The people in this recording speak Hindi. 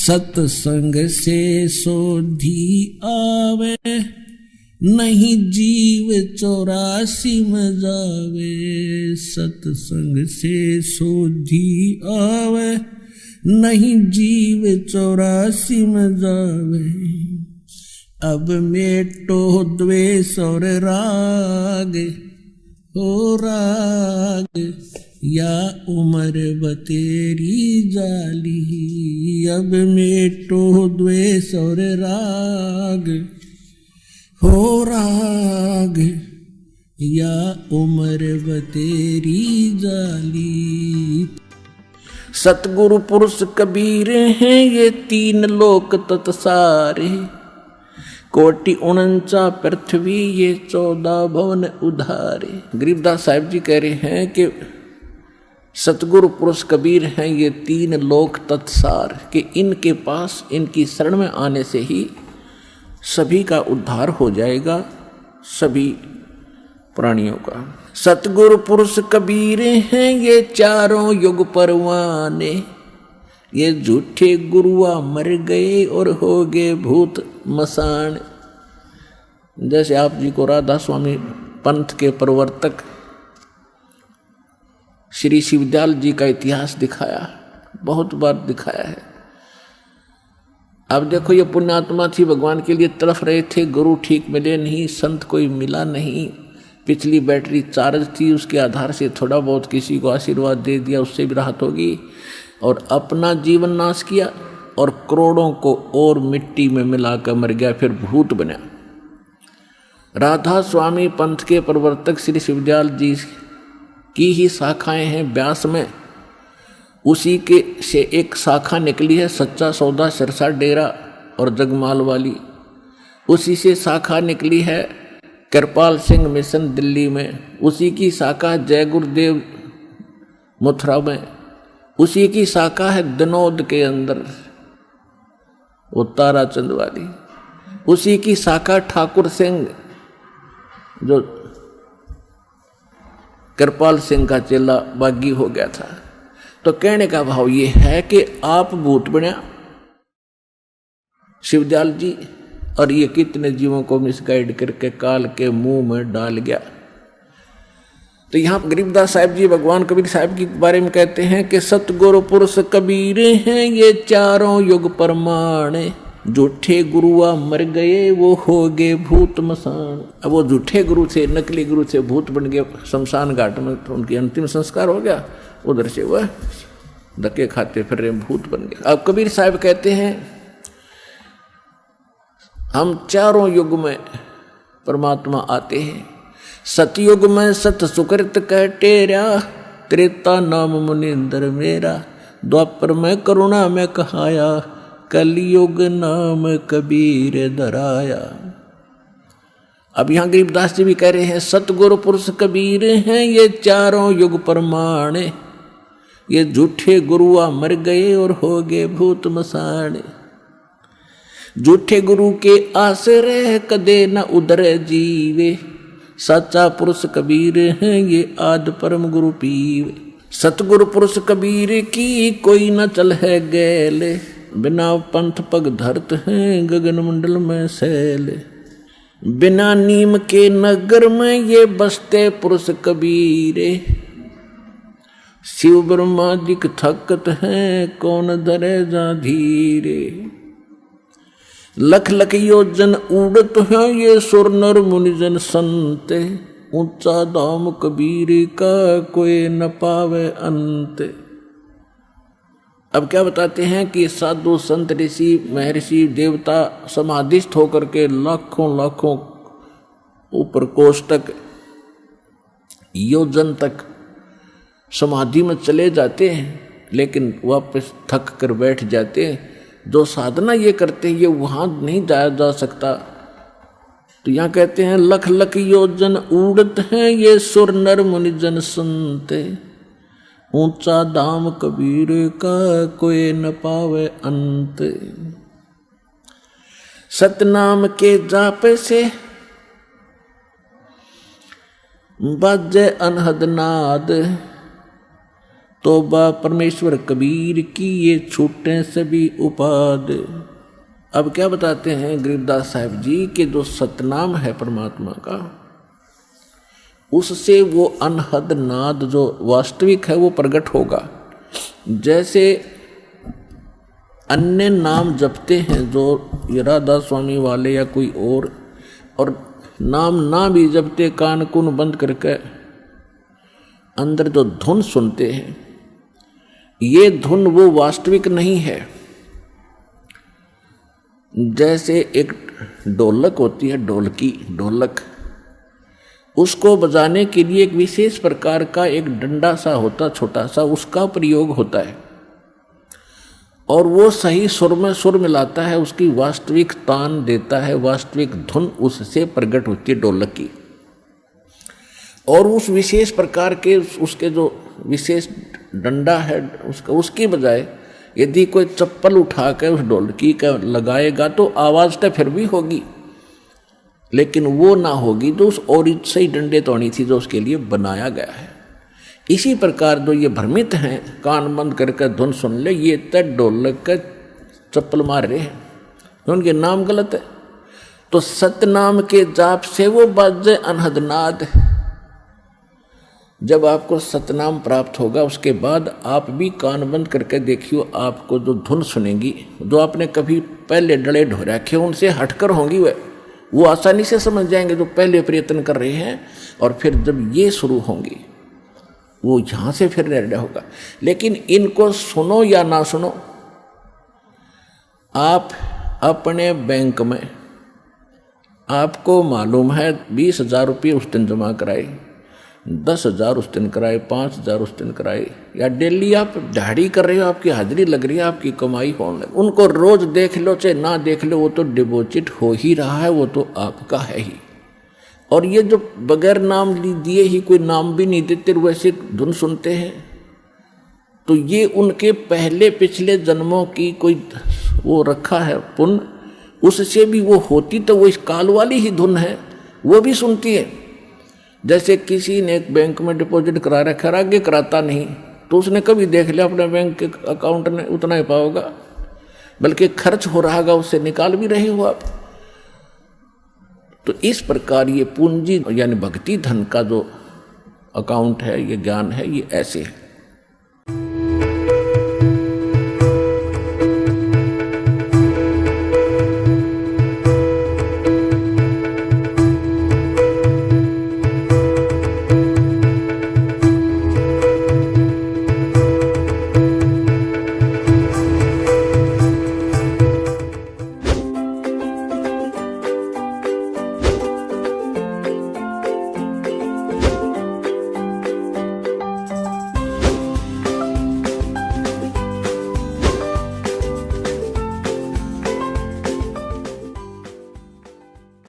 सत्संग से सोधी आवे, नहीं जीव 84 में जावे। सत्संग से सोधी आवे, नहीं जीव 84 में जावे। अब मेटो द्वेष और राग, हो राग या उम्र बतेरी जाली। अब मेटो द्वेष और राग, हो राग या उम्र बतेरी जाली। सतगुरु पुरुष कबीर हैं ये 3 लोक तत्सारे, कोटि 49 पृथ्वी ये 14 भवन उधारे। गरीबदास साहिब जी कह रहे हैं कि सतगुरु पुरुष कबीर हैं ये 3 लोक तत्सार, कि इनके पास इनकी शरण में आने से ही सभी का उद्धार हो जाएगा, सभी प्राणियों का। सतगुरु पुरुष कबीर हैं ये 4 युग परवाने, ये झूठे गुरुआ मर गए और हो गए भूत मसान। जैसे आप जी को राधा स्वामी पंथ के प्रवर्तक श्री शिवदयाल जी का इतिहास दिखाया, बहुत बार दिखाया है। अब देखो ये पुण्यात्मा थी, भगवान के लिए तड़फ रहे थे, गुरु ठीक मिले नहीं, संत कोई मिला नहीं, पिछली बैटरी चार्ज थी, उसके आधार से थोड़ा बहुत किसी को आशीर्वाद दे दिया, उससे भी राहत होगी, और अपना जीवन नाश किया और करोड़ों को और मिट्टी में मिलाकर मर गया, फिर भूत बना। राधा स्वामी पंथ के प्रवर्तक श्री शिवदयाल जी की ही शाखाएं हैं व्यास में, उसी के से एक शाखा निकली है सच्चा सौदा सिरसा डेरा और जगमाल वाली, उसी से शाखा निकली है कृपाल सिंह मिशन दिल्ली में, उसी की शाखा जय गुरुदेव मथुरा में, उसी की शाखा है दिनोद के अंदर वो ताराचंद वाली, उसी की शाखा ठाकुर सिंह जो कृपाल सिंह का चेला बागी हो गया था। तो कहने का भाव ये है कि आप भूत बना शिवदयाल जी, और ये कितने जीवों को मिसगाइड करके काल के मुंह में डाल गया। तो यहाँ गरीबदास साहिब जी भगवान कबीर साहिब के बारे में कहते हैं कि सतगुरु पुरुष कबीर हैं ये 4 युग परमाणे, झूठे गुरुआ मर गए वो हो गए भूत मसान। अब वो झूठे गुरु थे, नकली गुरु थे, भूत बन गए शमशान घाट में, तो उनकी अंतिम संस्कार हो गया, उधर से वह धक्के खाते फिर रहे भूत बन गए। अब कबीर साहब कहते हैं हम 4 युग में परमात्मा आते हैं। सतयुग में सत सुकृत कह टेरा, त्रेता नाम मुनिंदर मेरा, द्वापर में करुणा में कहाया, कलयुग नाम कबीर धराया। अब यहाँ गरीबदास जी भी कह रहे हैं सतगुरु पुरुष कबीर हैं ये 4 युग परमाणे, ये झूठे गुरुआ मर गए और हो गए भूत मसाणे। झूठे गुरु के आश्रय कदे न उधर जीवे, सच्चा पुरुष कबीर हैं ये आद परम गुरु पीवे। सतगुरु पुरुष कबीर की कोई न चल है गैले, बिना पंथ पग धरत हैं गगन मंडल में सैले। बिना नीम के नगर में ये बसते पुरुष कबीरे, शिव ब्रह्मा दिख थकत हैं कौन धरे जा धीरे। लख लख योजन उड़त हैं ये सुर नर मुनिजन संते, ऊंचा धाम कबीर का कोई न पावे अंत। अब क्या बताते हैं कि साधु संत ऋषि महर्षि देवता समाधिस्थ होकर के लाखों लाखों ऊपर कोष तक योजन तक समाधि में चले जाते हैं, लेकिन वापस थक कर बैठ जाते हैं। जो साधना ये करते हैं ये वहाँ नहीं जाया जा सकता। तो यहाँ कहते हैं लख लख योजन उड़त हैं ये सुर नर मुनिजन सुनते, ऊंचा धाम कबीर का कोई न पावे अंत। सतनाम के जाप से बाजे अनहद नाद, तोबा परमेश्वर कबीर की ये छूटे सभी उपाद। अब क्या बताते हैं गरीबदास साहिब जी कि जो सतनाम है परमात्मा का, उससे वो अनहद नाद जो वास्तविक है वो प्रकट होगा। जैसे अन्य नाम जपते हैं जो ये राधा स्वामी वाले या कोई और नाम ना भी जपते, कान कुन बंद करके अंदर जो धुन सुनते हैं, ये धुन वो वास्तविक नहीं है। जैसे एक ढोलक होती है, ढोलक, उसको बजाने के लिए एक विशेष प्रकार का एक डंडा सा होता, छोटा सा, उसका प्रयोग होता है और वो सही सुर में सुर मिलाता है, उसकी वास्तविक तान देता है, वास्तविक धुन उससे प्रकट होती है ढोलक की। और उस विशेष प्रकार के उसके जो विशेष डंडा है उसकी बजाय यदि कोई चप्पल उठा कर उस ढोलकी का लगाएगा तो आवाज़ तो फिर भी होगी, लेकिन वो ना होगी जो उस और सही डंडे तोड़ी थी जो उसके लिए बनाया गया है। इसी प्रकार जो ये भ्रमित हैं, कान बंद करके धुन सुन ले, ये तक ढोलक का चप्पल मार रहे हैं, उनके नाम गलत है। तो सतनाम के जाप से वो बाजे अनहद नाद। जब आपको सतनाम प्राप्त होगा उसके बाद आप भी कान बंद करके देखियो, आपको जो धुन सुनेंगी, जो आपने कभी पहले डले ढो रखे उनसे हटकर होंगी, वो आसानी से समझ जाएंगे जो पहले प्रयत्न कर रहे हैं। और फिर जब ये शुरू होंगी वो यहाँ से फिर निर्णय होगा। लेकिन इनको सुनो या ना सुनो, आप अपने बैंक में आपको मालूम है 20,000 रुपये उस दिन जमा कराए, 10,000 उस दिन कराए, 5,000 उस दिन कराए, या डेली आप दिहाड़ी कर रहे हो, आपकी हाजिरी लग रही है, आपकी कमाई होने, उनको रोज देख लो चाहे ना देख लो, वो तो डिपॉजिट हो ही रहा है, वो तो आपका है ही। और ये जो बगैर नाम दिए ही कोई नाम भी नहीं देते वैसे धुन सुनते हैं, तो ये उनके पहले पिछले जन्मों की कोई वो रखा है पुण्य, उससे भी वो होती तो वो इस काल वाली ही धुन है, वो भी सुनती है। जैसे किसी ने एक बैंक में डिपॉजिट करा रखा, आगे कराता नहीं, तो उसने कभी देख लिया अपने बैंक के अकाउंट में उतना ही पाओगा, बल्कि खर्च हो रहा होगा, उससे निकाल भी रहे हो आप। तो इस प्रकार ये पूंजी यानी भक्ति धन का जो अकाउंट है, ये ज्ञान है, ये ऐसे है।